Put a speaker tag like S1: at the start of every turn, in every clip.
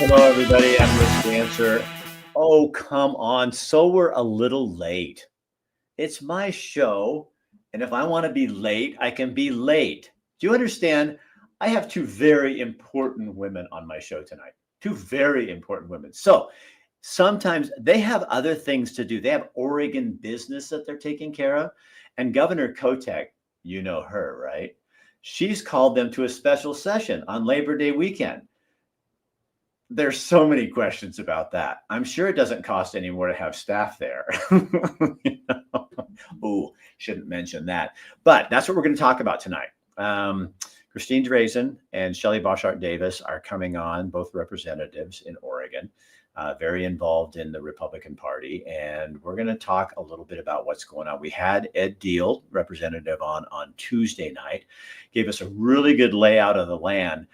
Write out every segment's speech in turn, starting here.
S1: Hello, everybody. I'm Rich Dancer. Oh, come on. So we're a little late. It's my show. And if I want to be late, I can be late. Do you understand? I have two very important women on my show tonight. Two very important women. So sometimes they have other things to do. They have Oregon business that they're taking care of. And Governor Kotek, you know her, right? She's called them to a special session on Labor Day weekend. There's so many questions about that. I'm sure it doesn't cost any more to have staff there. Oh, shouldn't mention that. But that's what we're going to talk about tonight. Christine Drazen and Shelley Boshart Davis are coming on, both representatives in Oregon, very involved in the Republican Party. And we're going to talk a little bit about what's going on. We had Ed Deal, representative, on Tuesday night, gave us a really good layout of the land.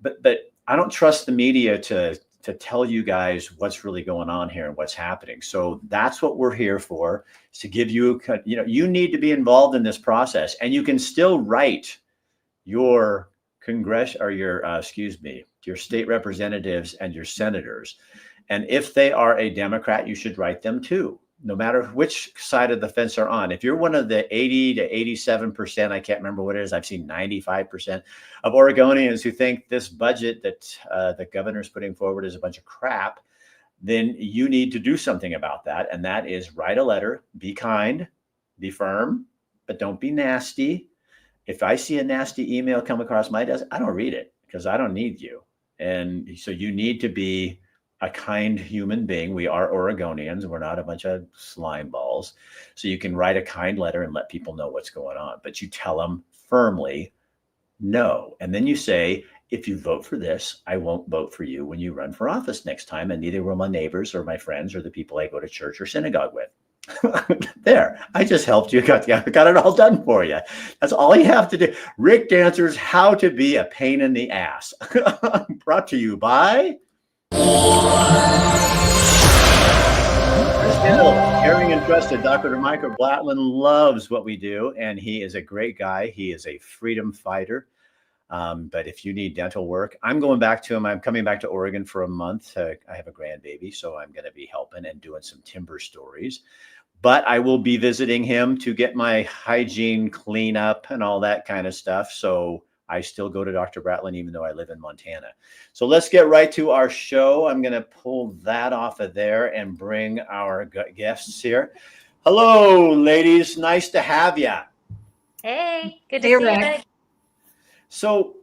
S1: But I don't trust the media to tell you guys what's really going on here and what's happening. So that's what we're here for, is to give you, you need to be involved in this process, and you can still write your your state representatives and your senators. And if they are a Democrat, you should write them too, no matter which side of the fence are on. If you're one of the 80 to 87%, I can't remember what it is, I've seen 95% of Oregonians who think this budget that the governor's putting forward is a bunch of crap, then you need to do something about that. And that is write a letter, be kind, be firm, but don't be nasty. If I see a nasty email come across my desk, I don't read it because I don't need you. And so you need to be a kind human being. We are Oregonians. We're not a bunch of slime balls. So you can write a kind letter and let people know what's going on, but you tell them firmly no. And then you say, if you vote for this, I won't vote for you when you run for office next time. And neither will my neighbors or my friends or the people I go to church or synagogue with. There, I just helped you. Got it all done for you. That's all you have to do. Rick Dancer's How to Be a Pain in the Ass. Brought to you by caring and trusted. Dr. Michael Blattman loves what we do, and he is a great guy. He is a freedom fighter. But if you need dental work, I'm going back to him. I'm coming back to Oregon for a month. I have a grandbaby, so I'm going to be helping and doing some timber stories. But I will be visiting him to get my hygiene cleanup and all that kind of stuff. So I still go to Dr. Bratland, even though I live in Montana. So let's get right to our show. I'm going to pull that off of there and bring our guests here. Hello, ladies. Nice to have you.
S2: Hey, good to see you. So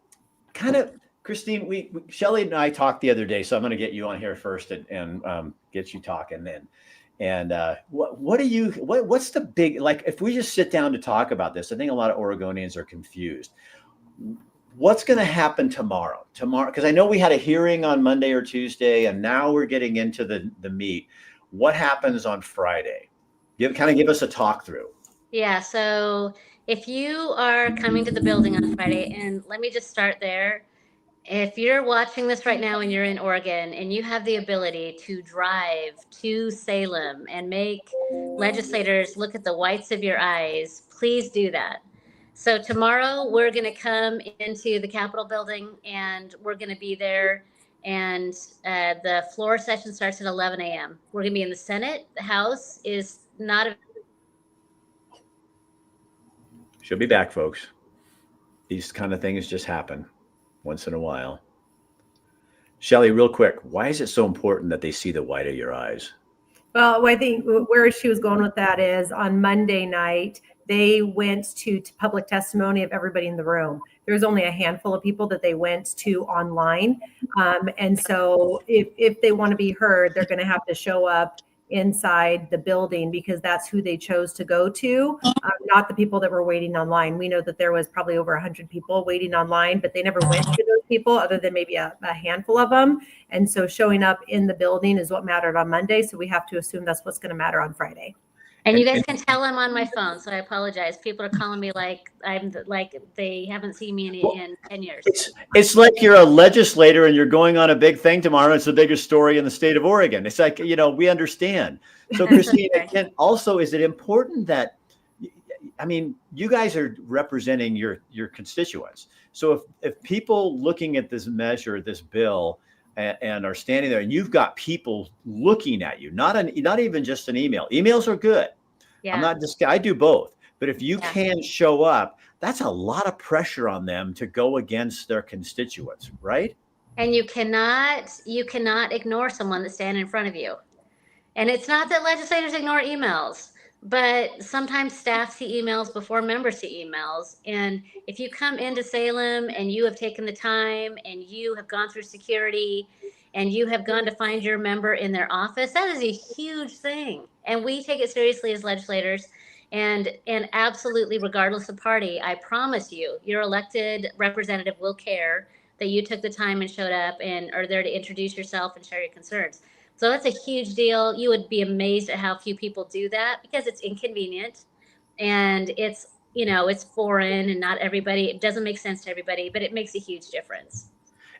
S1: kind of, Christine, Shelley and I talked the other day, so I'm going to get you on here first and get you talking then. And what's the big, like, if we just sit down to talk about this, I think a lot of Oregonians are confused. What's going to happen tomorrow? Because I know we had a hearing on Monday or Tuesday, and now we're getting into the meat. What happens on Friday? Give us a talk through.
S2: Yeah, so if you are coming to the building on Friday, and let me just start there. If you're watching this right now and you're in Oregon and you have the ability to drive to Salem and make legislators look at the whites of your eyes, please do that. So tomorrow we're going to come into the Capitol building and we're going to be there, and the floor session starts at 11 a.m. We're going to be in the Senate. The House is not a...
S1: She'll be back, folks. These kind of things just happen once in a while. Shelley, real quick, why is it so important that they see the white of your eyes?
S3: Well, I think where she was going with that is on Monday night, they went to public testimony of everybody in the room. There was only a handful of people that they went to online. And so if they want to be heard, they're going to have to show up inside the building because that's who they chose to go to, not the people that were waiting online. We know that there was probably over 100 people waiting online, but they never went to those people other than maybe a handful of them. And so showing up in the building is what mattered on Monday. So we have to assume that's what's going to matter on Friday.
S2: And you guys can tell I'm on my phone, so I apologize. People are calling me like they haven't seen me in 10 years.
S1: It's like you're a legislator and you're going on a big thing tomorrow. It's the biggest story in the state of Oregon. It's like, we understand. So Christine, again, also, is it important that, you guys are representing your constituents. So if people looking at this measure, this bill, and are standing there, and you've got people looking at you, not even just an email. Emails are good.
S2: Yeah.
S1: I'm not just, I do both. But if you
S2: Yeah.
S1: can show up, that's a lot of pressure on them to go against their constituents, right?
S2: And you cannot ignore someone that's standing in front of you. And it's not that legislators ignore emails, but sometimes staff see emails before members see emails. And if you come into Salem and you have taken the time and you have gone through security and you have gone to find your member in their office, that is a huge thing. And we take it seriously as legislators. And absolutely, regardless of party, I promise you, your elected representative will care that you took the time and showed up and are there to introduce yourself and share your concerns. So that's a huge deal. You would be amazed at how few people do that because it's inconvenient and it's, it's foreign and not everybody, it doesn't make sense to everybody, but it makes a huge difference.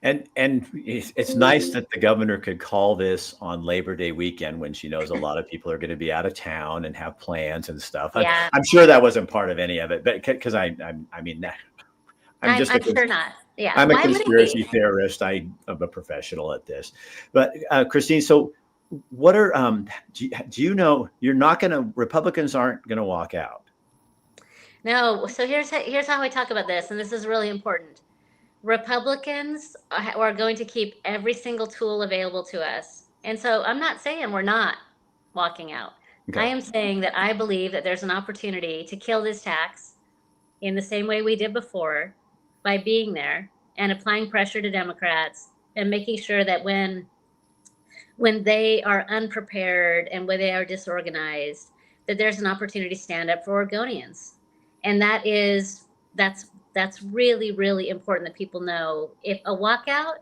S1: And it's nice that the governor could call this on Labor Day weekend when she knows a lot of people are going to be out of town and have plans and stuff.
S2: Yeah.
S1: I'm sure that wasn't part of any of it, but because I'm
S2: sure not. Yeah.
S1: I'm a conspiracy theorist. I'm a professional at this. But Christine, so what are do you know Republicans aren't going to walk out?
S2: No. So here's how I talk about this, and this is really important. Republicans are going to keep every single tool available to us. And so I'm not saying we're not walking out. Okay. I am saying that I believe that there's an opportunity to kill this tax in the same way we did before by being there and applying pressure to Democrats and making sure that when they are unprepared and when they are disorganized, that there's an opportunity to stand up for Oregonians. And that's really, really important that people know. If a walkout,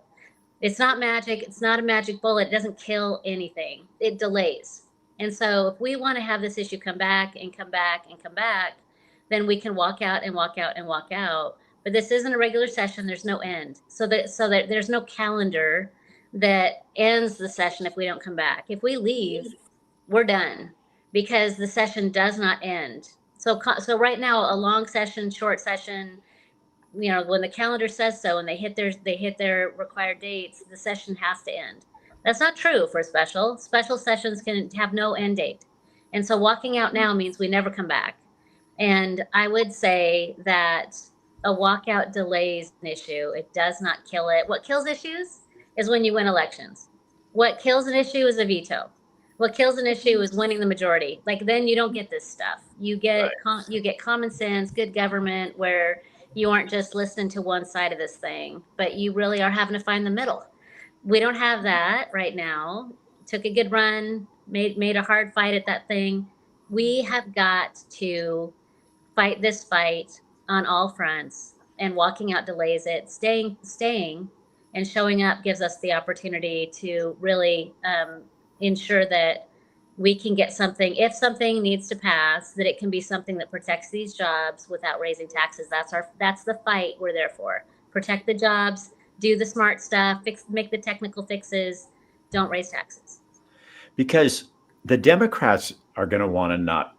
S2: it's not magic. It's not a magic bullet. It doesn't kill anything. It delays. And so if we want to have this issue come back and come back and come back, then we can walk out and walk out and walk out. But this isn't a regular session. There's no end. So that there's no calendar that ends the session if we don't come back. If we leave, we're done because the session does not end. So right now, a long session, short session, when the calendar says so and they hit their required dates, the session has to end. That's not true for special sessions can have no end date. And so walking out now means we never come back. And I would say that a walkout delays an issue. It does not kill it. What kills issues is when you win elections. What kills an issue is a veto. What kills an issue is winning the majority. Like then you don't get this stuff. You get you get common sense, good government, where you aren't just listening to one side of this thing, but you really are having to find the middle. We don't have that right now. Took a good run, made a hard fight at that thing. We have got to fight this fight on all fronts, and walking out delays it. Staying and showing up gives us the opportunity to really ensure that we can get something. If something needs to pass, that it can be something that protects these jobs without raising taxes. That's the fight we're there for. Protect the jobs, do the smart stuff, make the technical fixes, don't raise taxes.
S1: Because the Democrats are going to want to not.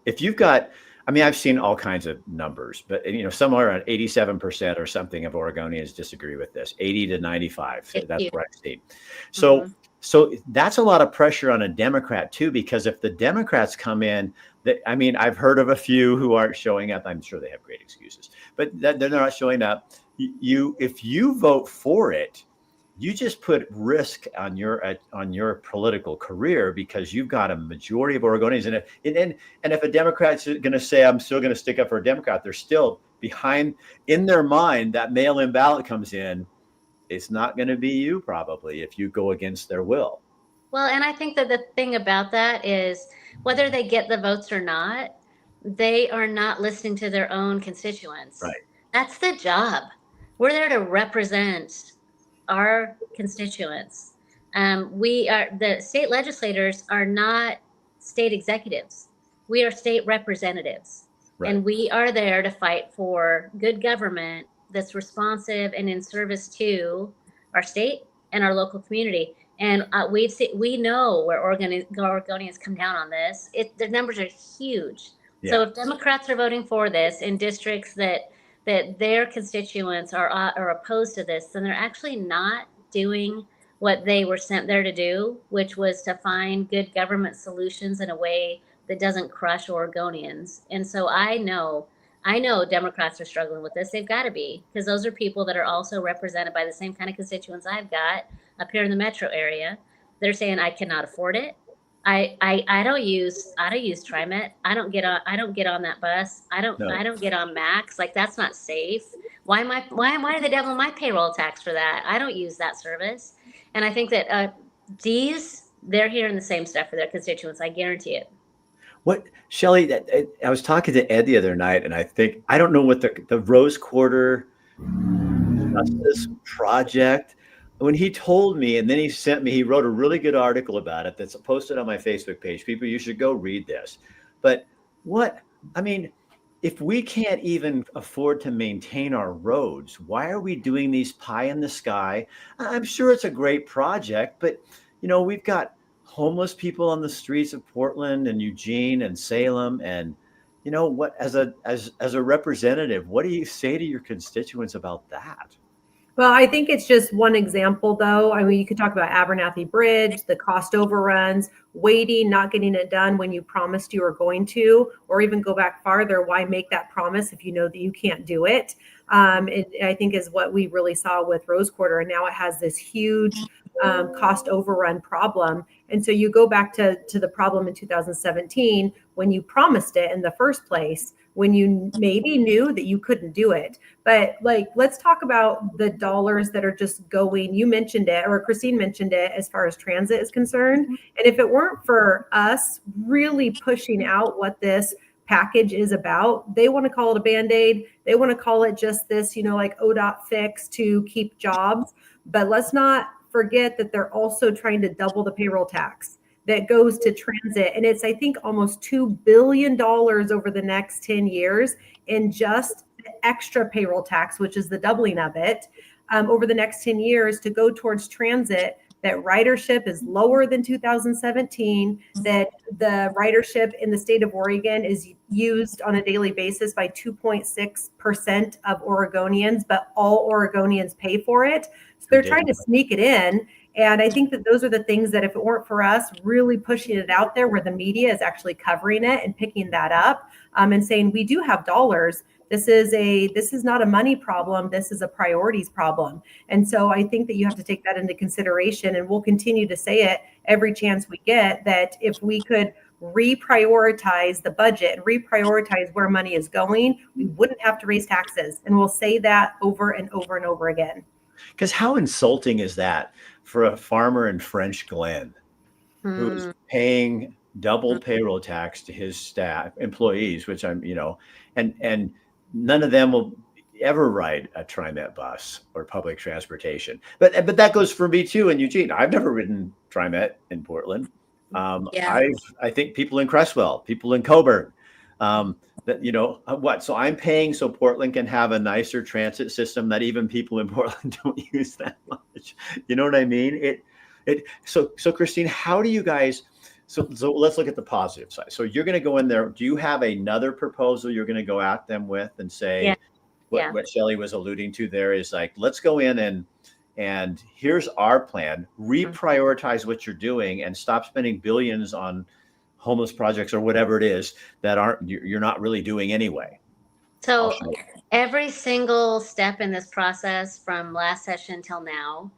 S1: If you've got, I've seen all kinds of numbers, but somewhere around 87% or something of Oregonians disagree with this. 80 to 95. So that's what I've seen. So. So that's a lot of pressure on a Democrat too, because if the Democrats come in, I've heard of a few who aren't showing up. I'm sure they have great excuses, but they're not showing up. If you vote for it, you just put risk on your political career because you've got a majority of Oregonians. And if a Democrat's going to say, I'm still going to stick up for a Democrat, they're still behind in their mind. That mail-in ballot comes in. It's not going to be you probably if you go against their will.
S2: Well, and I think that the thing about that is whether they get the votes or not, they are not listening to their own constituents.
S1: Right.
S2: That's the job. We're there to represent our constituents. The state legislators are not state executives. We are state representatives. Right. And we are there to fight for good government that's responsive and in service to our state and our local community. And we know where Oregonians come down on this. The numbers are huge. Yeah. So if Democrats are voting for this in districts that their constituents are opposed to this, then they're actually not doing what they were sent there to do, which was to find good government solutions in a way that doesn't crush Oregonians. And so I know Democrats are struggling with this. They've got to be, because those are people that are also represented by the same kind of constituents I've got up here in the metro area. They're saying I cannot afford it. I don't use TriMet. I don't get on that bus. I don't get on Max. Like, that's not safe. Why the devil my payroll tax for that? I don't use that service. And I think that they're hearing the same stuff for their constituents. I guarantee it.
S1: What, Shelley, I was talking to Ed the other night, and I don't know what the Rose Quarter Justice Project, when he told me, and then he wrote a really good article about it that's posted on my Facebook page. People, you should go read this. But if we can't even afford to maintain our roads, why are we doing these pie in the sky? I'm sure it's a great project, but we've got homeless people on the streets of Portland and Eugene and Salem, and what, as a representative, what do you say to your constituents about that?
S3: Well, I think it's just one example, though. I mean, you could talk about Abernathy Bridge, the cost overruns, waiting, not getting it done when you promised you were going to, or even go back farther. Why make that promise if you know that you can't do it? I think is what we really saw with Rose Quarter. And now it has this huge cost overrun problem. And so you go back to the problem in 2017 when you promised it in the first place, when you maybe knew that you couldn't do it. But let's talk about the dollars that are just going. You mentioned it, or Christine mentioned it, as far as transit is concerned. And if it weren't for us really pushing out what this package is about, they want to call it a Band-Aid. They want to call it just this, like ODOT fix to keep jobs. But let's not forget that they're also trying to double the payroll tax that goes to transit. And it's, I think, almost $2 billion over the next 10 years in just the extra payroll tax, which is the doubling of it, over the next 10 years to go towards transit. That ridership is lower than 2017, that the ridership in the state of Oregon is used on a daily basis by 2.6% of Oregonians, but all Oregonians pay for it. So they're trying to sneak it in. And I think that those are the things that, if it weren't for us really pushing it out there where the media is actually covering it and picking that up, and saying we do have dollars, this is not a money problem, this is a priorities problem. And so I think that you have to take that into consideration, and we'll continue to say it every chance we get, that if we could reprioritize the budget and reprioritize where money is going, we wouldn't have to raise taxes. And we'll say that over and over and over again.
S1: Because how insulting is that for a farmer in French Glen who's paying double payroll tax to his staff employees, which and none of them will ever ride a TriMet bus or public transportation. But that goes for me too in Eugene. I've never ridden TriMet in Portland. I think people in Cresswell, people in Coburn, so I'm paying so Portland can have a nicer transit system that even people in Portland don't use that much. You know what I mean? So Christine, how do you guys, so let's look at the positive side. So you're going to go in there. Do you have another proposal you're going to go at them with and say, what Shelley was alluding to there is like, let's go in and here's our plan, reprioritize what you're doing and stop spending billions on homeless projects or whatever it is that you're not really doing anyway.
S2: So every single step in this process from last session till now,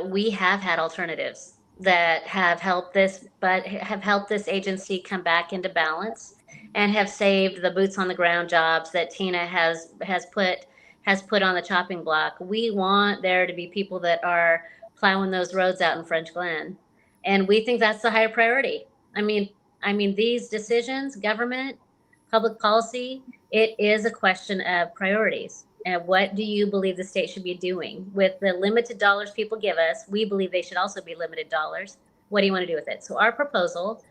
S2: we have had alternatives that have helped this agency come back into balance and have saved the boots on the ground jobs that Tina has put on the chopping block. We want there to be people that are plowing those roads out in French Glen, and we think that's the higher priority. I mean, these decisions, government, public policy, it is a question of priorities. And what do you believe the state should be doing? With the limited dollars people give us, we believe they should also be limited dollars. What do you want to do with it? So our proposal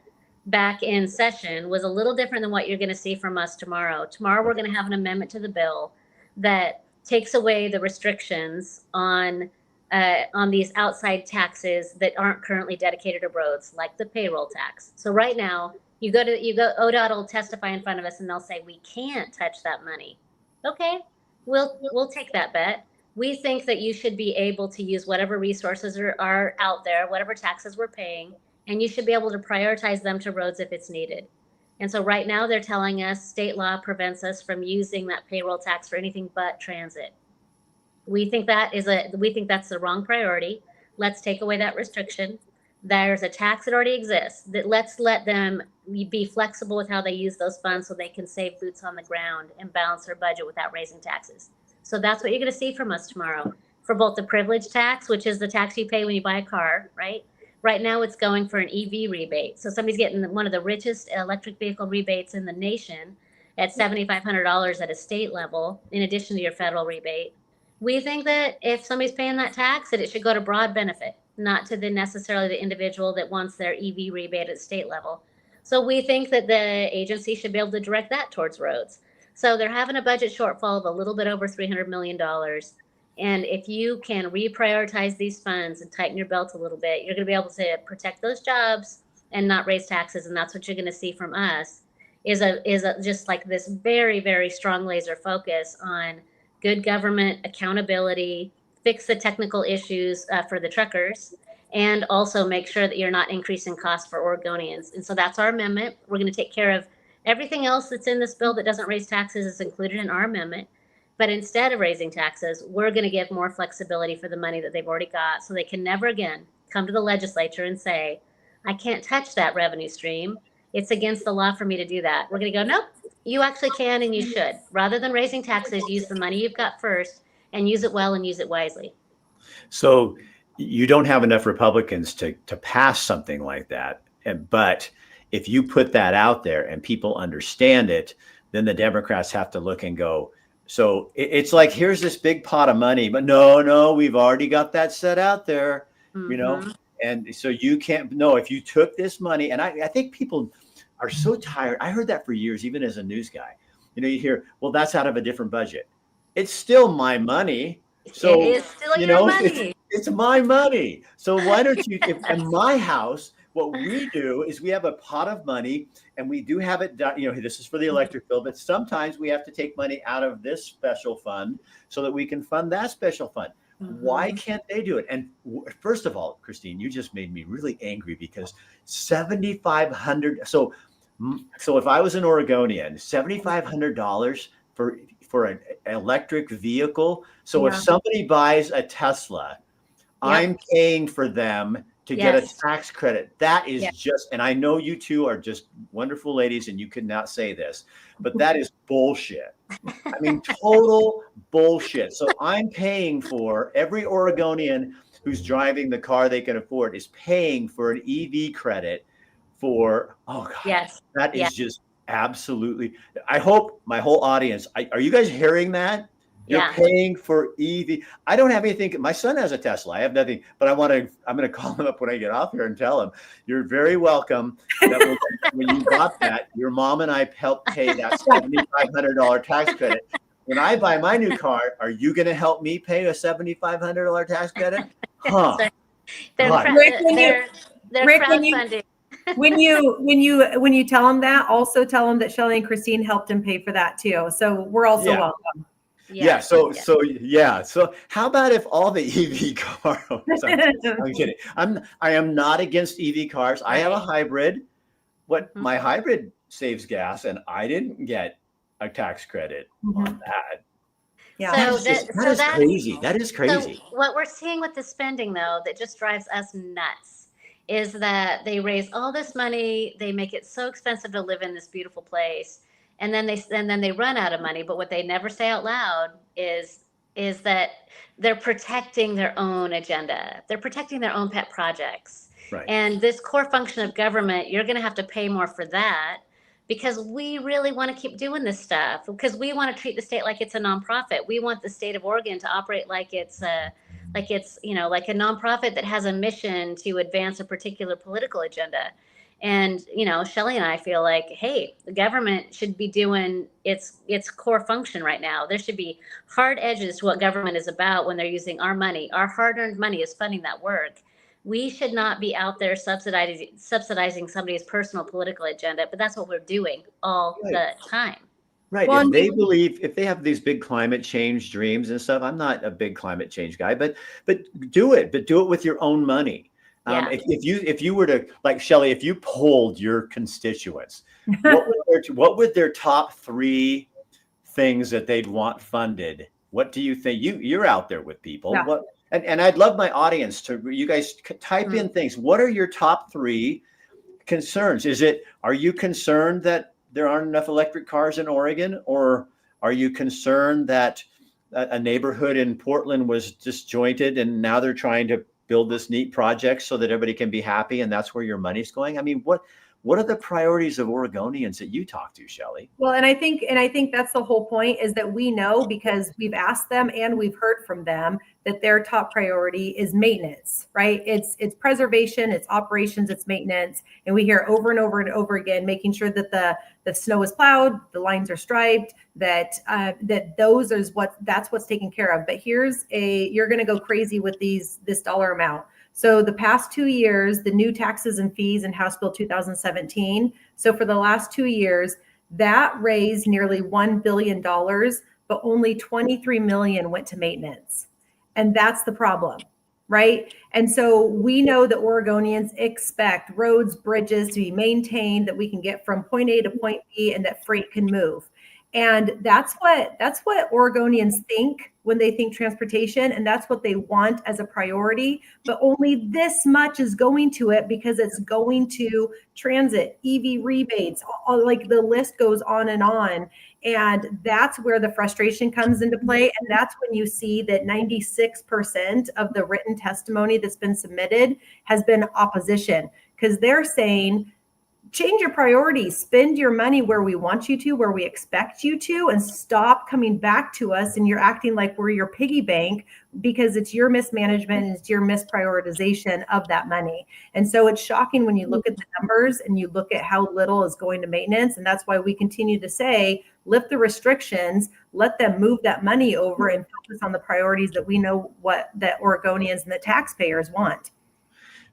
S2: back in session was a little different than what you're going to see from us tomorrow. Tomorrow, we're going to have an amendment to the bill that takes away the restrictions on these outside taxes that aren't currently dedicated to roads, like the payroll tax. So right now, ODOT will testify in front of us and they'll say, we can't touch that money. Okay, we'll take that bet. We think that you should be able to use whatever resources are out there, whatever taxes we're paying, and you should be able to prioritize them to roads if it's needed. And so right now they're telling us state law prevents us from using that payroll tax for anything but transit. We think that's the wrong priority. Let's take away that restriction. There's a tax that already exists. That let's let them be flexible with how they use those funds so they can save boots on the ground and balance their budget without raising taxes. So that's what you're going to see from us tomorrow for both the privilege tax, which is the tax you pay when you buy a car, right? Right now it's going for an EV rebate. So somebody's getting one of the richest electric vehicle rebates in the nation at $7,500 at a state level, in addition to your federal rebate. We think that if somebody's paying that tax, that it should go to broad benefit, not to necessarily the individual that wants their EV rebate at state level. So we think that the agency should be able to direct that towards roads. So they're having a budget shortfall of a little bit over $300 million. And if you can reprioritize these funds and tighten your belt a little bit, you're going to be able to protect those jobs and not raise taxes. And that's what you're going to see from us is just like this very, very strong laser focus on good government accountability, fix the technical issues for the truckers, and also make sure that you're not increasing costs for Oregonians. And so that's our amendment. We're going to take care of everything else that's in this bill that doesn't raise taxes is included in our amendment. But instead of raising taxes, we're going to give more flexibility for the money that they've already got so they can never again come to the legislature and say, I can't touch that revenue stream. It's against the law for me to do that. We're going to go, nope, you actually can and you should. Rather than raising taxes, use the money you've got first and use it well and use it wisely.
S1: So you don't have enough Republicans to pass something like that. But if you put that out there and people understand it, then the Democrats have to look and go, so it's like, here's this big pot of money, but no, we've already got that set out there, and so you can't, no, if you took this money, and I think people are so tired. I heard that for years, even as a news guy, you hear, well, that's out of a different budget. It's still my money. So,
S2: it is still your money.
S1: It's my money. So why don't you, in my house, what we do is we have a pot of money and we do have it done. This is for the electric bill, but sometimes we have to take money out of this special fund so that we can fund that special fund. Why can't they do it? And first of all, Christine, you just made me really angry because $7,500. So if I was an Oregonian, $7,500 for an electric vehicle. So if somebody buys a Tesla, I'm paying for them to get a tax credit. That is just, and I know you two are just wonderful ladies and you could not say this, but that is bullshit. I mean, total bullshit. So I'm paying for every Oregonian who's driving the car they can afford is paying for an EV credit for, that is just absolutely. I hope my whole audience, are you guys hearing that? You're paying for EV. I don't have anything. My son has a Tesla. I have nothing, but I'm going to call him up when I get off here and tell him, you're very welcome. When you got that, your mom and I helped pay that $7,500 tax credit. When I buy my new car, are you going to help me pay a $7,500 tax credit? Huh.
S2: They're crowdfunding.
S3: When you tell them that, also tell them that Shelley and Christine helped him pay for that too. So we're also welcome.
S1: So how about if all the EV cars? I'm kidding. I am not against EV cars. I have a hybrid. My hybrid saves gas, and I didn't get a tax credit on that.
S3: Yeah,
S2: that
S1: is crazy. That is crazy.
S2: So what we're seeing with the spending, though, that just drives us nuts, is that they raise all this money, they make it so expensive to live in this beautiful place. And then they run out of money. But what they never say out loud is that they're protecting their own agenda. They're protecting their own pet projects.
S1: Right.
S2: And this core function of government, you're going to have to pay more for that because we really want to keep doing this stuff because we want to treat the state like it's a nonprofit. We want the state of Oregon to operate like it's a nonprofit that has a mission to advance a particular political agenda. And, Shelley and I feel like, hey, the government should be doing its core function right now. There should be hard edges to what government is about when they're using our money. Our hard-earned money is funding that work. We should not be out there subsidizing somebody's personal political agenda, but that's what we're doing all the time.
S1: Right.
S3: Well,
S1: If
S3: and
S1: they believe, if they have these big climate change dreams and stuff, I'm not a big climate change guy, but do it, but do it with your own money.
S2: Yeah.
S1: If you were to, like Shelley, if you polled your constituents, what would their top three things that they'd want funded? What do you think? You're out there with people.
S3: Yeah.
S1: What and I'd love my audience to, you guys type in things. What are your top three concerns? Are you concerned that there aren't enough electric cars in Oregon, or are you concerned that a neighborhood in Portland was disjointed and now they're trying to build this neat project so that everybody can be happy and that's where your money's going? I mean, what are the priorities of Oregonians that you talk to, Shelley?
S3: Well, and I think that's the whole point, is that we know, because we've asked them and we've heard from them, that their top priority is maintenance, right? It's preservation, it's operations, it's maintenance. And we hear over and over and over again, making sure that the snow is plowed, the lines are striped, that's what's taken care of. But you're going to go crazy with this dollar amount. So the past 2 years, the new taxes and fees in House Bill 2017. So for the last 2 years, that raised nearly $1 billion, but only 23 million went to maintenance. And that's the problem, right? And so we know that Oregonians expect roads, bridges to be maintained, that we can get from point A to point B, and that freight can move. And that's what Oregonians think when they think transportation, and that's what they want as a priority. But only this much is going to it, because it's going to transit, EV rebates, like the list goes on and on. And that's where the frustration comes into play. And that's when you see that 96% of the written testimony that's been submitted has been opposition, because they're saying, change your priorities, spend your money where we want you to, where we expect you to, and stop coming back to us and you're acting like we're your piggy bank, because it's your mismanagement and it's your misprioritization of that money. And so it's shocking when you look at the numbers and you look at how little is going to maintenance. And that's why we continue to say, lift the restrictions, let them move that money over and focus on the priorities that we know that Oregonians and the taxpayers want.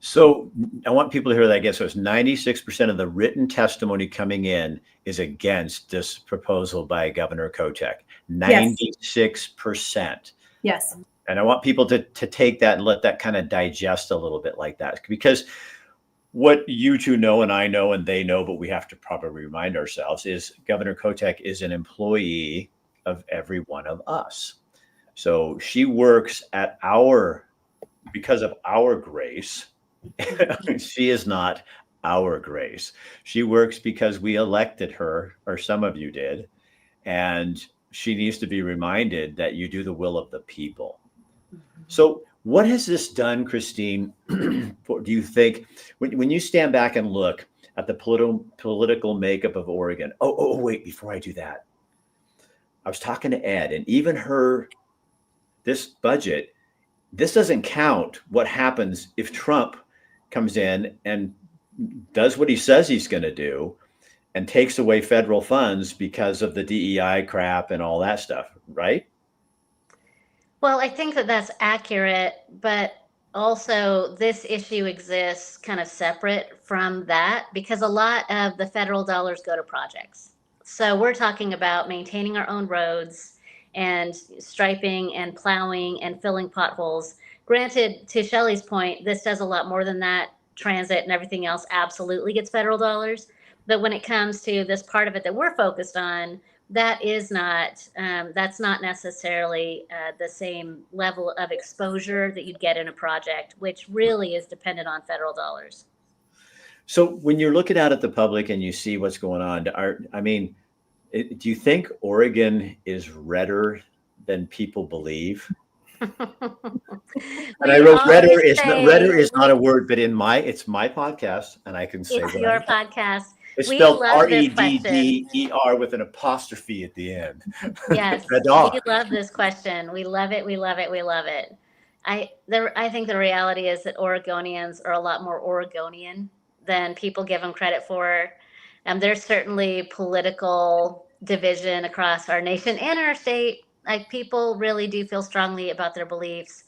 S1: So I want people to hear that again. So it's 96% of the written testimony coming in is against this proposal by Governor Kotek. 96%.
S3: Yes.
S1: And I want people to take that and let that kind of digest a little bit like that, because what you two know and I know and they know, but we have to probably remind ourselves, is Governor Kotek is an employee of every one of us. So she works because of our grace. She is not our grace. She works because we elected her, or some of you did. And she needs to be reminded that you do the will of the people. So what has this done, Christine? Do you think, when you stand back and look at the political makeup of Oregon? Oh, wait, before I do that, I was talking to Ed, and even this budget, this doesn't count what happens if Trump comes in and does what he says he's going to do and takes away federal funds because of the DEI crap and all that stuff, right?
S2: Well, I think that that's accurate, but also this issue exists kind of separate from that, because a lot of the federal dollars go to projects. So we're talking about maintaining our own roads and striping and plowing and filling potholes. Granted, to Shelley's point, this does a lot more than that. Transit and everything else absolutely gets federal dollars. But when it comes to this part of it that we're focused on, that's not necessarily the same level of exposure that you'd get in a project, which really is dependent on federal dollars.
S1: So when you're looking out at the public and you see what's going on, do you think Oregon is redder than people believe? And I wrote redder is not a word, but it's my podcast, and I can say
S2: it's your podcast.
S1: It's spelled REDDER with an apostrophe at the end.
S2: Yes, we love this question. We love it. We love it. We love it. I think the reality is that Oregonians are a lot more Oregonian than people give them credit for. There's certainly political division across our nation and our state. Like, people really do feel strongly about their beliefs,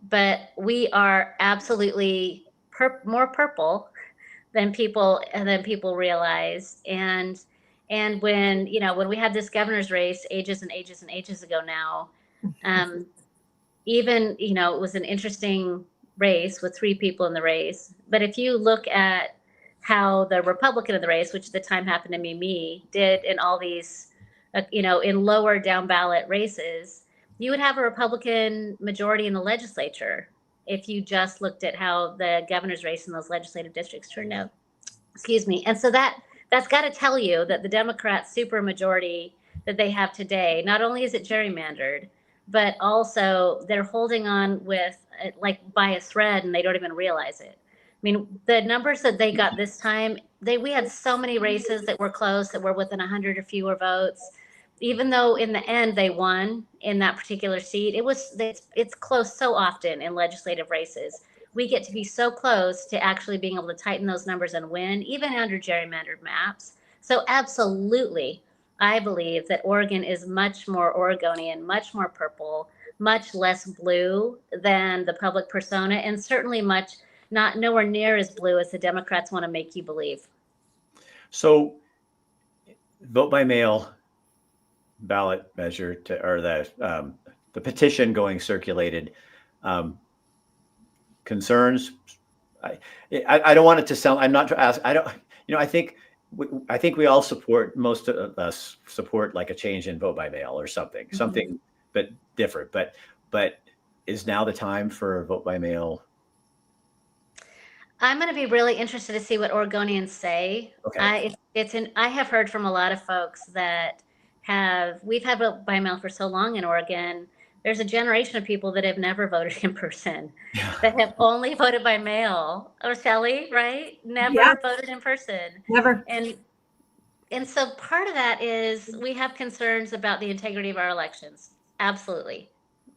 S2: but we are absolutely more purple than people realize. And And when we had this governor's race ages and ages and ages ago now, even it was an interesting race with 3 people in the race. But if you look at how the Republican of the race, which at the time happened to be me, did in all these, in lower down ballot races, you would have a Republican majority in the legislature if you just looked at how the governor's race in those legislative districts turned out. Excuse me. And so that's got to tell you that the Democrat supermajority that they have today, not only is it gerrymandered, but also they're holding on with like by a thread and they don't even realize it. I mean, the numbers that they got this time, we had so many races that were close, that were within 100 or fewer votes. Even though in the end they won in that particular seat, it's close so often in legislative races. We get to be so close to actually being able to tighten those numbers and win, even under gerrymandered maps. So absolutely, I believe that Oregon is much more Oregonian, much more purple, much less blue than the public persona, and certainly nowhere near as blue as the Democrats want to make you believe.
S1: So vote by mail ballot measure or the petition going circulated, concerns. I don't want it to sound, I'm not ask. I don't, I think we all most of us support like a change in vote by mail or something, but different, but is now the time for vote by mail?
S2: I'm going to be really interested to see what Oregonians say.
S1: Okay.
S2: I have heard from a lot of folks that we've had vote by mail for so long in Oregon. There's a generation of people that have never voted in person, that have only voted by mail. Or Shelley, right? Never voted in person.
S3: Never.
S2: And so part of that is we have concerns about the integrity of our elections. Absolutely.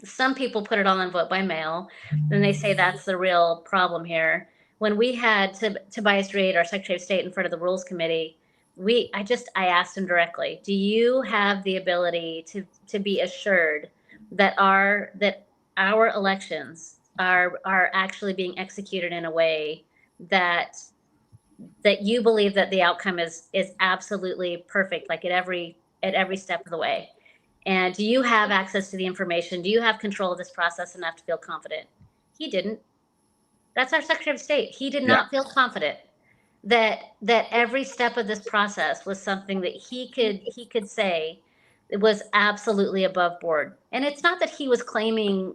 S2: Some people put it all on vote by mail. Then they say that's the real problem here. When we had Tobias Reed, our Secretary of State, in front of the Rules Committee, I asked him directly, do you have the ability to be assured that our elections are actually being executed in a way that you believe that the outcome is absolutely perfect, like at every step of the way? And do you have access to the information? Do you have control of this process enough to feel confident? He didn't. That's our Secretary of State. He did not feel confident that every step of this process was something that he could say it was absolutely above board. And it's not that he was claiming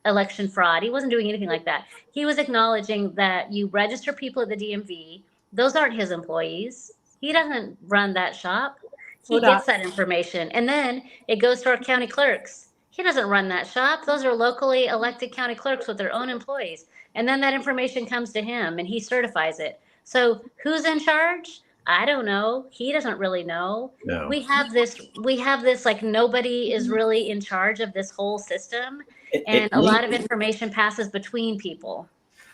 S2: election fraud. He wasn't doing anything like that. He was acknowledging that you register people at the DMV. Those aren't his employees. He doesn't run that shop. He gets that information. And then it goes to our county clerks. He doesn't run that shop. Those are locally elected county clerks with their own employees. And then that information comes to him and he certifies it. So who's in charge? I don't know. He doesn't really know.
S1: No.
S2: We have this like nobody is really in charge of this whole system. And a lot of information passes between people.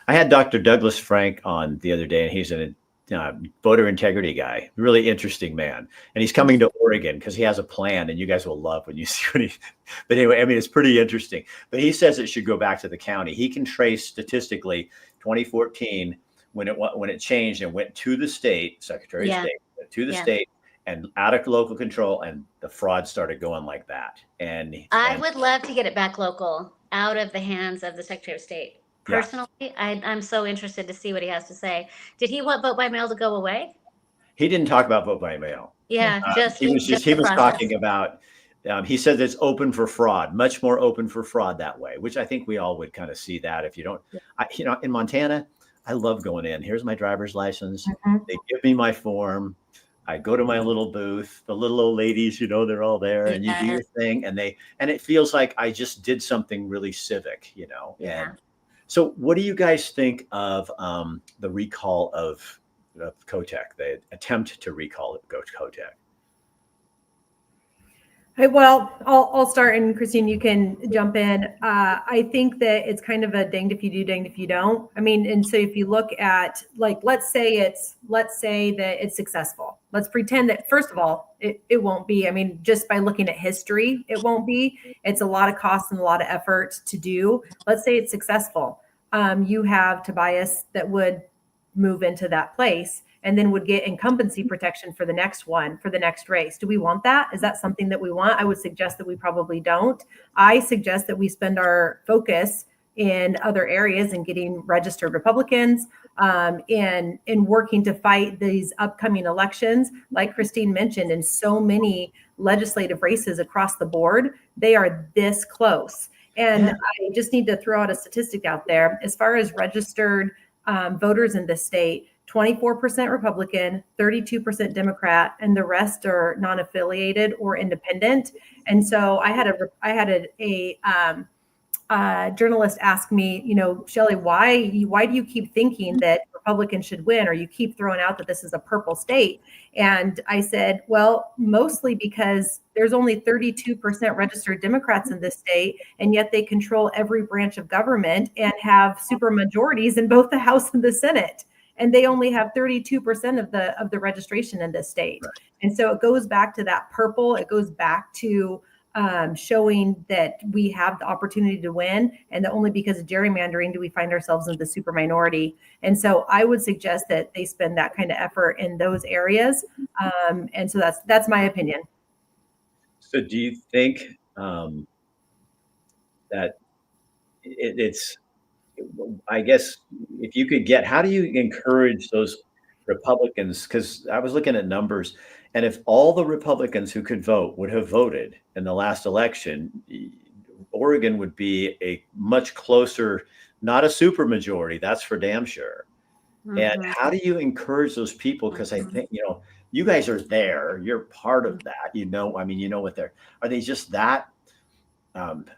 S1: I had Dr. Douglas Frank on the other day, and he's a voter integrity guy, really interesting man. And he's coming to Oregon because he has a plan, and you guys will love when you see what but anyway, I mean, it's pretty interesting. But he says it should go back to the county. He can trace statistically 2014 when it changed and went to the state, Secretary of State, to the state and out of local control, and the fraud started going like that. And
S2: I would love to get it back local, out of the hands of the Secretary of State. Personally, I'm so interested to see what he has to say. Did he want vote by mail to go away?
S1: He didn't talk about vote by mail.
S2: Yeah,
S1: he was talking about. He said it's open for fraud, much more open for fraud that way, which I think we all would kind of see that. If you don't, in Montana, I love going in. Here's my driver's license. They give me my form. I go to my little booth. The little old ladies, they're all there, and you do your thing, and it feels like I just did something really civic, And so, what do you guys think of the recall of Kotek, the attempt to recall Kotek?
S3: Well, I'll start, and Christine, you can jump in. I think that it's kind of a danged if you do, danged if you don't. I mean, and so if you look at, like, let's say that it's successful. Let's pretend that, first of all, it won't be. I mean, just by looking at history, it won't be. It's a lot of cost and a lot of effort to do. Let's say it's successful. You have Tobias that would move into that place. and then would get incumbency protection for the next one, for the next race. Do we want that? Is that something that we want? I would suggest that we probably don't. I suggest that we spend our focus in other areas and getting registered Republicans, in working to fight these upcoming elections. Like Christine mentioned, in so many legislative races across the board, they are this close. And I just need to throw out a statistic out there. As far as registered voters in this state, 24% Republican, 32% Democrat, and the rest are non-affiliated or independent. And so I had a journalist asked me, Shelley, why do you keep thinking that Republicans should win, or you keep throwing out that this is a purple state? And I said, well, mostly because there's only 32% registered Democrats in this state, and yet they control every branch of government and have super majorities in both the House and the Senate. And they only have 32% of the registration in this state.
S1: Right.
S3: And so it goes back to that purple. It goes back to showing that we have the opportunity to win, and that only because of gerrymandering do we find ourselves in the super minority. And so I would suggest that they spend that kind of effort in those areas. And so that's my opinion.
S1: So do you think that it's, I guess, if you could how do you encourage those Republicans? Because I was looking at numbers, and if all the Republicans who could vote would have voted in the last election, Oregon would be a much closer, not a super majority, that's for damn sure. And how do you encourage those people? Because I think, you guys are there, you're part of that, what are they just that, and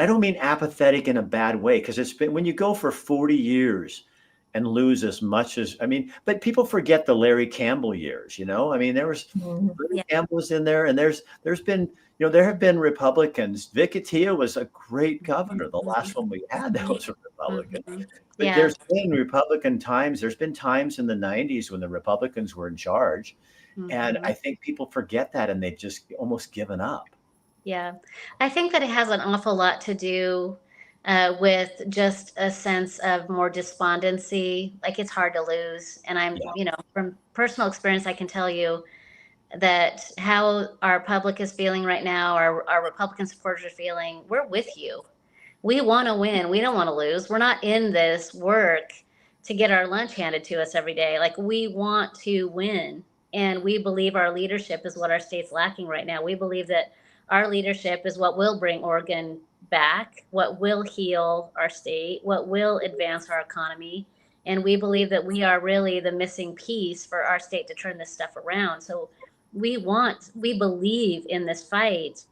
S1: I don't mean apathetic in a bad way, because it's been, when you go for 40 years and lose as much as, but people forget the Larry Campbell years, there was Larry Campbell was in there, and there's been, there have been Republicans. Vic Attia was a great governor. The last one we had that was a Republican. But there's been Republican times. There's been times in the 90s when the Republicans were in charge. And I think people forget that, and they've just almost given up.
S2: Yeah, I think that it has an awful lot to do with just a sense of more despondency. Like, it's hard to lose. And from personal experience, I can tell you that how our public is feeling right now, our Republican supporters are feeling. We're with you. We want to win. We don't want to lose. We're not in this work to get our lunch handed to us every day. Like, we want to win. And we believe our leadership is what our state's lacking right now. We believe that our leadership is what will bring Oregon back, what will heal our state, what will advance our economy. And we believe that we are really the missing piece for our state to turn this stuff around. So we believe in this fight.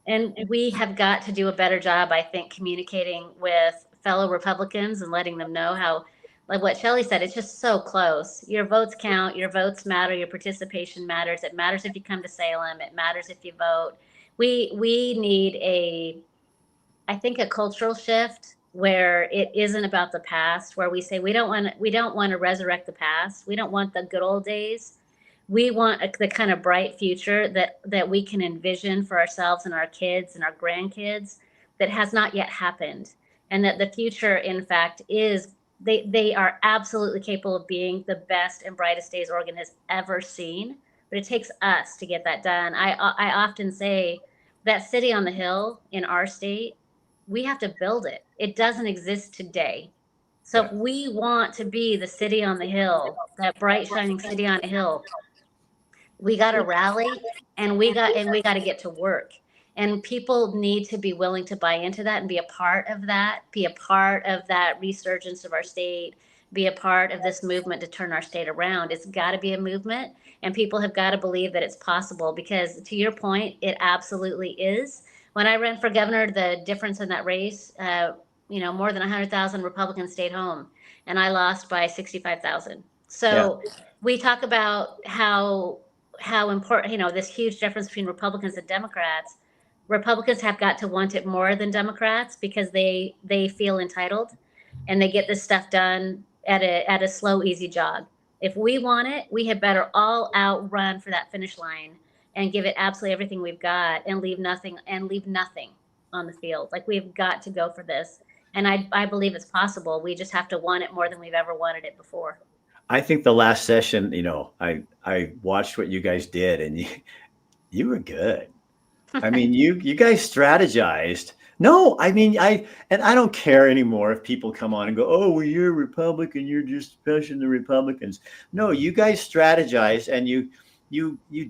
S2: And we have got to do a better job, I think, communicating with fellow Republicans and letting them know how, like what Shelley said, it's just so close. Your votes count, your votes matter, your participation matters. It matters if you come to Salem, it matters if you vote. We need I think a cultural shift where it isn't about the past, where we say we don't want to resurrect the past. We don't want the good old days. We want the kind of bright future that we can envision for ourselves and our kids and our grandkids that has not yet happened. And that the future, in fact, is they are absolutely capable of being the best and brightest days Oregon has ever seen. But it takes us to get that done. I often say that city on the hill in our state, we have to build it. It doesn't exist today. So if we want to be the city on the hill, that bright shining city on a hill, we got to rally, and we got to get to work. And people need to be willing to buy into that and be a part of that, resurgence of our state, be a part of this movement to turn our state around. It's got to be a movement, and people have got to believe that it's possible, because to your point, it absolutely is. When I ran for governor, the difference in that race, more than 100,000 Republicans stayed home, and I lost by 65,000. So we talk about how important, this huge difference between Republicans and Democrats. Republicans have got to want it more than Democrats, because they feel entitled, and they get this stuff done at a slow, easy jog. If we want it, we had better all out run for that finish line and give it absolutely everything we've got, and leave nothing on the field. Like, we've got to go for this. And I believe it's possible. We just have to want it more than we've ever wanted it before.
S1: I think the last session, I watched what you guys did, and you were good. I mean, you guys strategized. No, I mean, I don't care anymore if people come on and go, "Oh, well, you're a Republican, you're just pushing the Republicans." No, you guys strategized, and you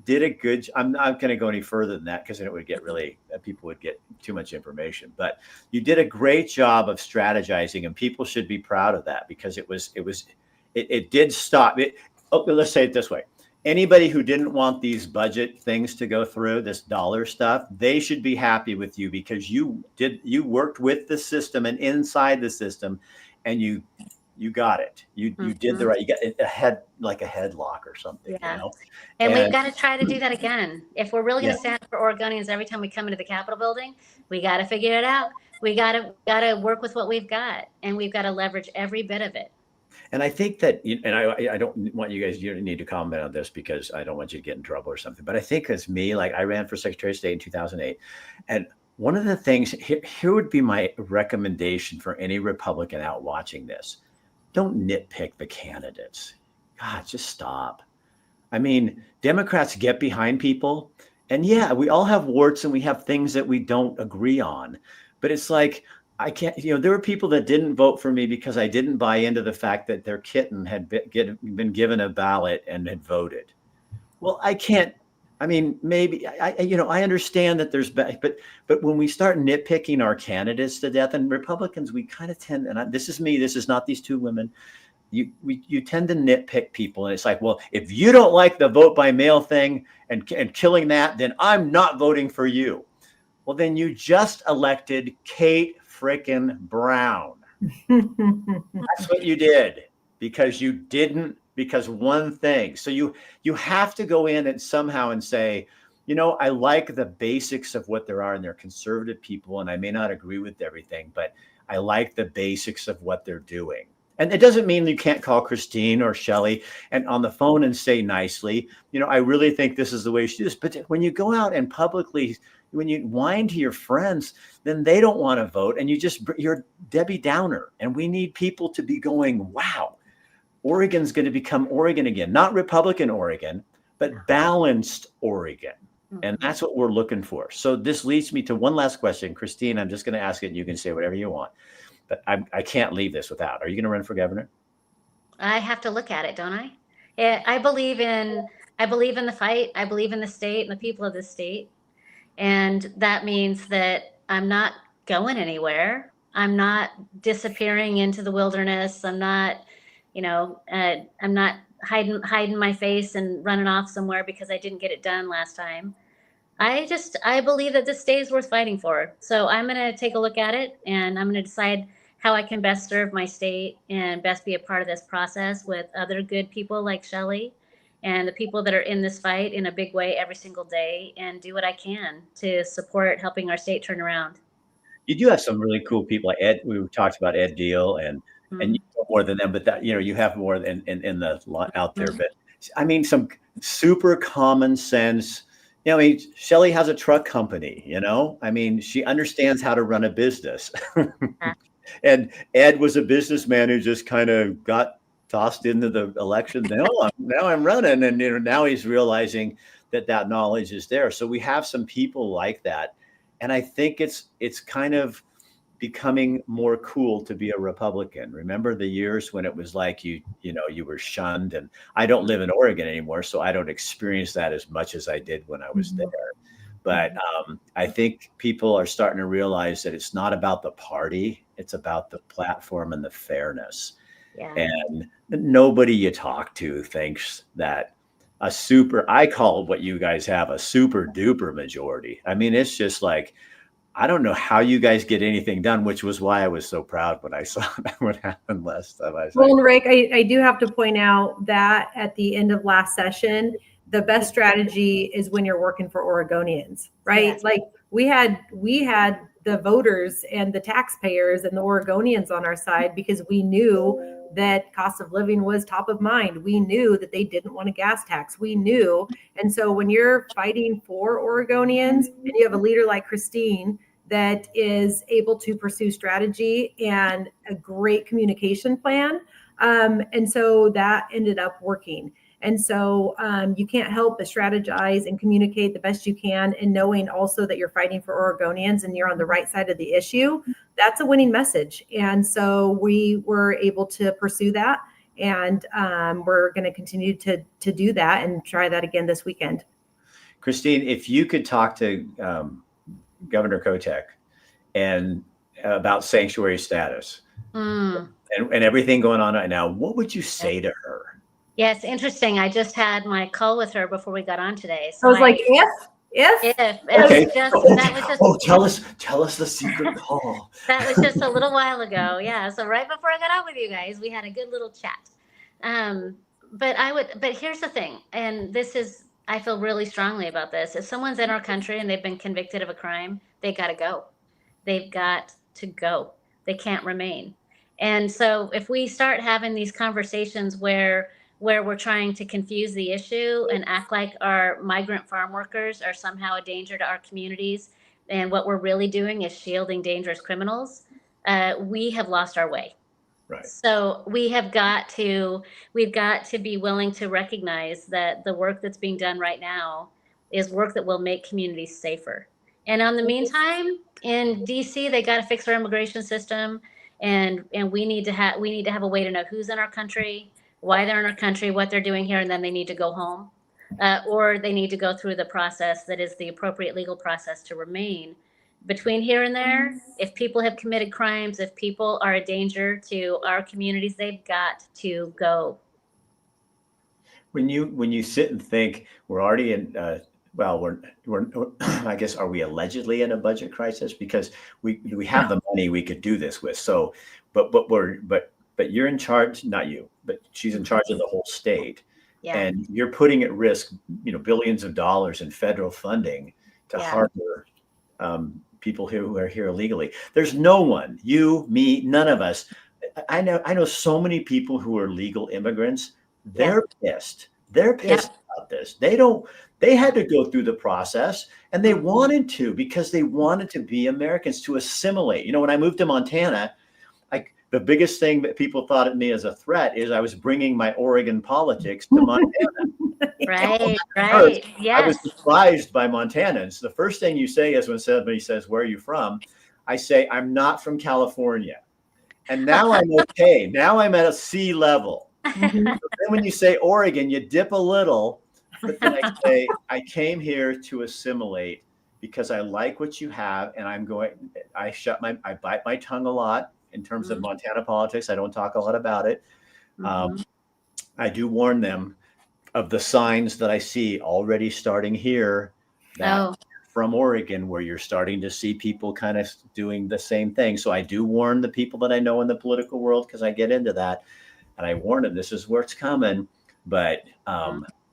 S1: did a good. I'm not going to go any further than that because then it would get people would get too much information. But you did a great job of strategizing, and people should be proud of that because it did stop it. Oh, let's say it this way. Anybody who didn't want these budget things to go through, this dollar stuff, they should be happy with you because you worked with the system and inside the system, and you got it. You did the right. You got like a headlock or something.
S2: Yeah. And we've got to try to do that again. If we're really going to stand up for Oregonians every time we come into the Capitol building, we got to figure it out. We got to work with what we've got, and we've got to leverage every bit of it.
S1: And I think that, and I don't want you guys, you don't need to comment on this because I don't want you to get in trouble or something. But I think as me, like I ran for Secretary of State in 2008. And one of the things here would be my recommendation for any Republican out watching this. Don't nitpick the candidates. God, just stop. I mean, Democrats get behind people. And yeah, we all have warts and we have things that we don't agree on. But it's like, I can't, there were people that didn't vote for me because I didn't buy into the fact that their kitten had been given a ballot and had voted. Well, I can't, I mean, maybe I understand that there's, but when we start nitpicking our candidates to death, and Republicans, we kind of tend, and this is me, this is not these two women. You tend to nitpick people, and it's like, well, if you don't like the vote by mail thing and killing that, then I'm not voting for you. Well, then you just elected Kate frickin' Brown. That's what you did because one thing. So you have to go in and somehow and say, I like the basics of what there are, and they're conservative people, and I may not agree with everything, but I like the basics of what they're doing. And it doesn't mean you can't call Christine or Shelley and on the phone and say nicely, I really think this is the way she do this. But when you go out and publicly, when you whine to your friends, then they don't want to vote, and you're Debbie Downer. And we need people to be going, wow, Oregon's going to become Oregon again, not Republican Oregon, but balanced Oregon. And that's what we're looking for. So this leads me to one last question. Christine, I'm just going to ask it, and you can say whatever you want. But I can't leave this without. Are you going to run for governor?
S2: I have to look at it, don't I? I believe in the fight. I believe in the state and the people of the state. And that means that I'm not going anywhere. I'm not disappearing into the wilderness. I'm not, I'm not hiding my face and running off somewhere because I didn't get it done last time. I believe that this state is worth fighting for. So I'm going to take a look at it, and I'm going to decide how I can best serve my state and best be a part of this process with other good people like Shelley and the people that are in this fight in a big way every single day, and do what I can to support helping our state turn around.
S1: You do have some really cool people like Ed. We talked about Ed Deal and you know more than them, but that, you have more in the out there. But I mean, some super common sense. Shelley has a truck company, I mean, she understands how to run a business. And Ed was a businessman who just kind of got tossed into the election. Now I'm running. And, now he's realizing that knowledge is there. So we have some people like that. And I think it's kind of becoming more cool to be a Republican. Remember the years when it was like you were shunned, and I don't live in Oregon anymore, so I don't experience that as much as I did when I was there. But I think people are starting to realize that it's not about the party, it's about the platform and the fairness. Yeah. And nobody you talk to thinks that I call what you guys have a super duper majority. I mean, it's just like, I don't know how you guys get anything done, which was why I was so proud when I saw what happened last time.
S3: Well, Rick, I do have to point out that at the end of last session, the best strategy is when you're working for Oregonians, right? Yes. Like we had the voters and the taxpayers and the Oregonians on our side because we knew that cost of living was top of mind. We knew that they didn't want a gas tax. We knew. And so when you're fighting for Oregonians and you have a leader like Christine that is able to pursue strategy and a great communication plan, And so that ended up working. And so you can't help but strategize and communicate the best you can, and knowing also that you're fighting for Oregonians and you're on the right side of the issue. That's a winning message. And so we were able to pursue that, and we're going to continue to do that and try that again this weekend.
S1: Christine, if you could talk to Governor Kotek and about sanctuary status and everything going on right now, what would you say to her?
S2: Yeah, it's interesting. I just had my call with her before we got on today. So
S3: I was like, if
S1: Okay.
S2: That was
S1: Tell us the secret call.
S2: That was just a little while ago. Yeah. So right before I got on with you guys, we had a good little chat. But here's the thing, and I feel really strongly about this. If someone's in our country and they've been convicted of a crime, they got to go. They've got to go. They can't remain. And so if we start having these conversations where we're trying to confuse the issue and act like our migrant farm workers are somehow a danger to our communities, and what we're really doing is shielding dangerous criminals, we have lost our way.
S1: Right.
S2: So we've got to be willing to recognize that the work that's being done right now is work that will make communities safer. And in the meantime, in DC, they got to fix our immigration system, and we need to have a way to know who's in our country, why they're in our country, what they're doing here, and then they need to go home, or they need to go through the process that is the appropriate legal process to remain. Between here and there, if people have committed crimes, if people are a danger to our communities, they've got to go.
S1: When you sit and think, we're already in we're I guess, are we allegedly in a budget crisis? Because we have the money we could do this with. So but you're in charge, not you, but she's in charge of the whole state.
S2: Yeah.
S1: And you're putting at risk, billions of dollars in federal funding to harbor people who are here illegally. There's no one, you, me, none of us. I know so many people who are legal immigrants. They're pissed. They're pissed about this. They had to go through the process, and they wanted to, because they wanted to be Americans, to assimilate. When I moved to Montana, the biggest thing that people thought of me as a threat is I was bringing my Oregon politics to Montana.
S2: Right. Yes.
S1: I was despised by Montanans. The first thing you say is, when somebody says, "Where are you from?" I say, "I'm not from California." And now I'm okay. Now I'm at a sea level.
S3: Mhm.
S1: Then when you say Oregon, you dip a little. But then I say, I came here to assimilate because I like what you have, and I bite my tongue a lot in terms of Montana politics. I don't talk a lot about it. I do warn them of the signs that I see already starting here from Oregon, where you're starting to see people kind of doing the same thing. So I do warn the people that I know in the political world, because I get into that, and I warn them, this is where it's coming. But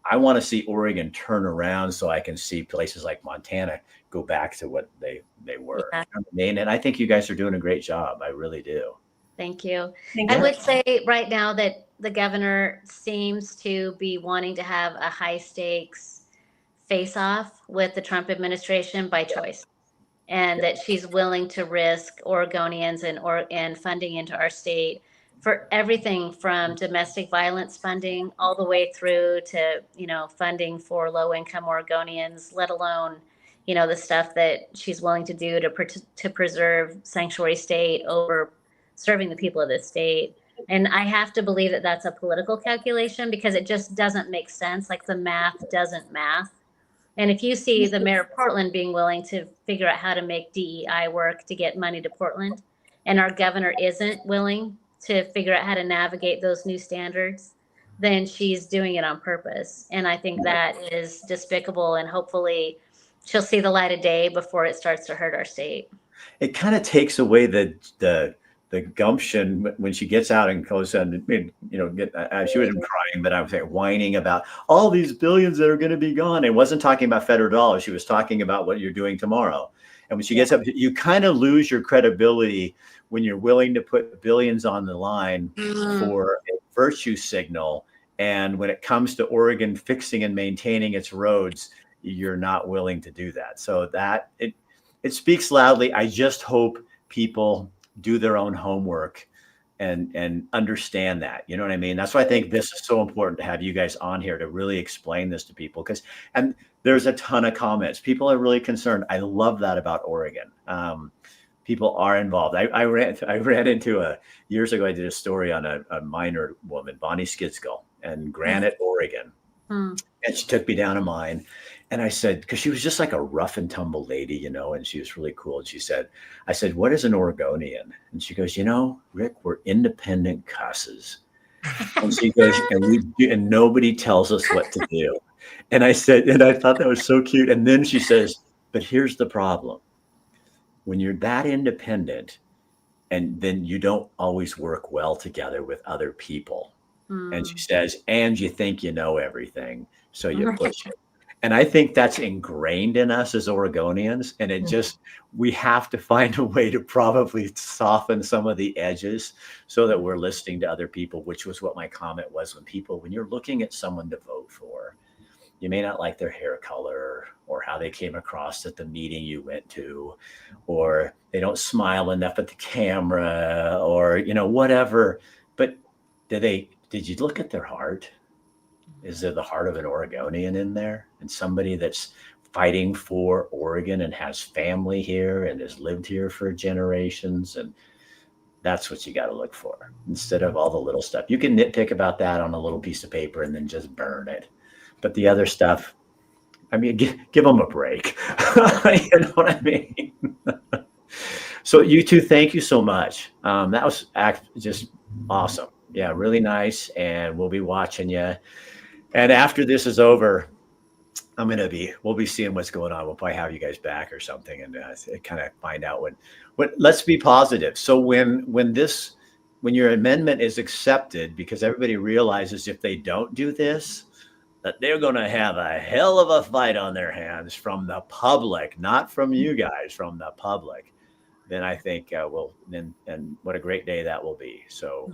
S1: I want to see Oregon turn around so I can see places like Montana go back to what they were.
S2: Yeah.
S1: And I think you guys are doing a great job. I really do.
S2: Thank you.
S3: Thank
S2: I
S3: you.
S2: would say right now that the governor seems to be wanting to have a high stakes face off with the Trump administration by choice, and that she's willing to risk Oregonians and funding into our state for everything from domestic violence funding all the way through to, funding for low income Oregonians, let alone, the stuff that she's willing to do to preserve sanctuary state over serving the people of this state. And I have to believe that that's a political calculation, because it just doesn't make sense. Like, the math doesn't math. And if you see the mayor of Portland being willing to figure out how to make DEI work to get money to Portland, and our governor isn't willing to figure out how to navigate those new standards, then she's doing it on purpose. And I think that is despicable, and hopefully she'll see the light of day before it starts to hurt our state.
S1: It kind of takes away the gumption when she gets out and goes and, she wasn't crying, but I was whining about all these billions that are going to be gone. It wasn't talking about federal dollars. She was talking about what you're doing tomorrow. And when she gets up, you kind of lose your credibility when you're willing to put billions on the line for a virtue signal. And when it comes to Oregon fixing and maintaining its roads, you're not willing to do that. So that it speaks loudly. I just hope people do their own homework and understand that. You know what I mean? That's why I think this is so important to have you guys on here to really explain this to people, and there's a ton of comments. People are really concerned. I love that about Oregon. People are involved. I ran into years ago, I did a story on a minor woman, Bonnie Skidskill, in Granite, Oregon. And she took me down to mine. And I said, because she was just like a rough and tumble lady, and she was really cool. And I said, what is an Oregonian? And she goes, Rick, we're independent cusses. And she goes, and nobody tells us what to do. And I said, and I thought that was so cute. And then she says, but here's the problem. When you're that independent, and then you don't always work well together with other people. And she says, and you think you know everything, so you push it. And I think that's ingrained in us as Oregonians. And we have to find a way to probably soften some of the edges so that we're listening to other people, which was what my comment was. When you're looking at someone to vote for, you may not like their hair color or how they came across at the meeting you went to, or they don't smile enough at the camera, or, whatever. But did you look at their heart? Is there the heart of an Oregonian in there, and somebody that's fighting for Oregon and has family here and has lived here for generations? And that's what you got to look for, instead of all the little stuff. You can nitpick about that on a little piece of paper and then just burn it. But the other stuff, I mean, give them a break. You know what I mean? So you two, thank you so much. That was just awesome. Yeah, really nice. And we'll be watching you. And after this is over, we'll be seeing what's going on. We'll probably have you guys back or something, and kind of find out let's be positive. So when your amendment is accepted, because everybody realizes if they don't do this, that they're going to have a hell of a fight on their hands from the public, not from you guys, from the public, then I think and what a great day that will be. So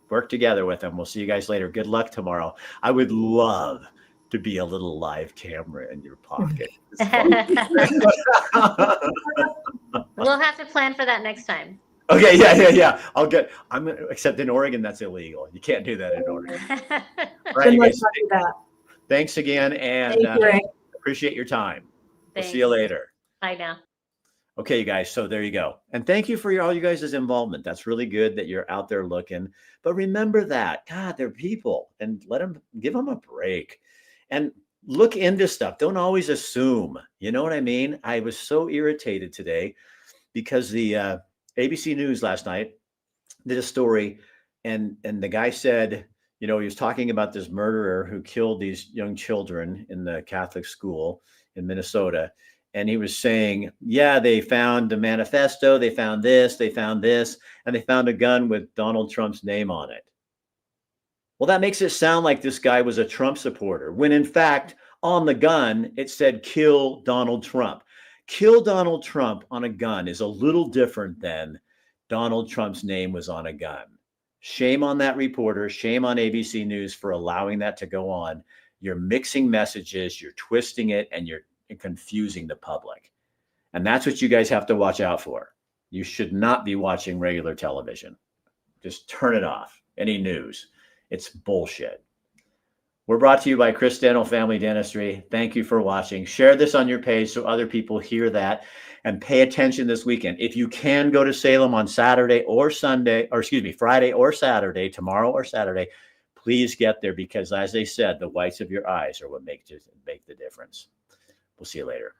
S1: work together with them. We'll see you guys later. Good luck tomorrow. I would love to be a little live camera in your pocket.
S2: We'll have to plan for that next time.
S1: Okay, yeah. Except in Oregon, that's illegal. You can't do that in Oregon. All right, you guys, thanks again, and appreciate your time. We'll see you later.
S2: Bye now.
S1: Okay, you guys, so there you go. And thank you for all you guys' involvement. That's really good that you're out there looking. But remember that, God, they're people, and give them a break. And look into stuff. Don't always assume. You know what I mean? I was so irritated today because the ABC News last night did a story, and the guy said, he was talking about this murderer who killed these young children in the Catholic school in Minnesota. And he was saying, yeah, they found the manifesto, they found this, and they found a gun with Donald Trump's name on it. Well, that makes it sound like this guy was a Trump supporter, when in fact, on the gun, it said, kill Donald Trump. Kill Donald Trump on a gun is a little different than Donald Trump's name was on a gun. Shame on that reporter. Shame on ABC News for allowing that to go on. You're mixing messages, you're twisting it, and you're confusing the public. And that's what you guys have to watch out for. You should not be watching regular television. Just turn it off. Any news. It's bullshit. We're brought to you by Chris Dental Family Dentistry. Thank you for watching. Share this on your page so other people hear that, and pay attention this weekend. If you can go to Salem on Saturday or Sunday, Friday or Saturday, tomorrow or Saturday, please get there, because as they said, the whites of your eyes are what make the difference. We'll see you later.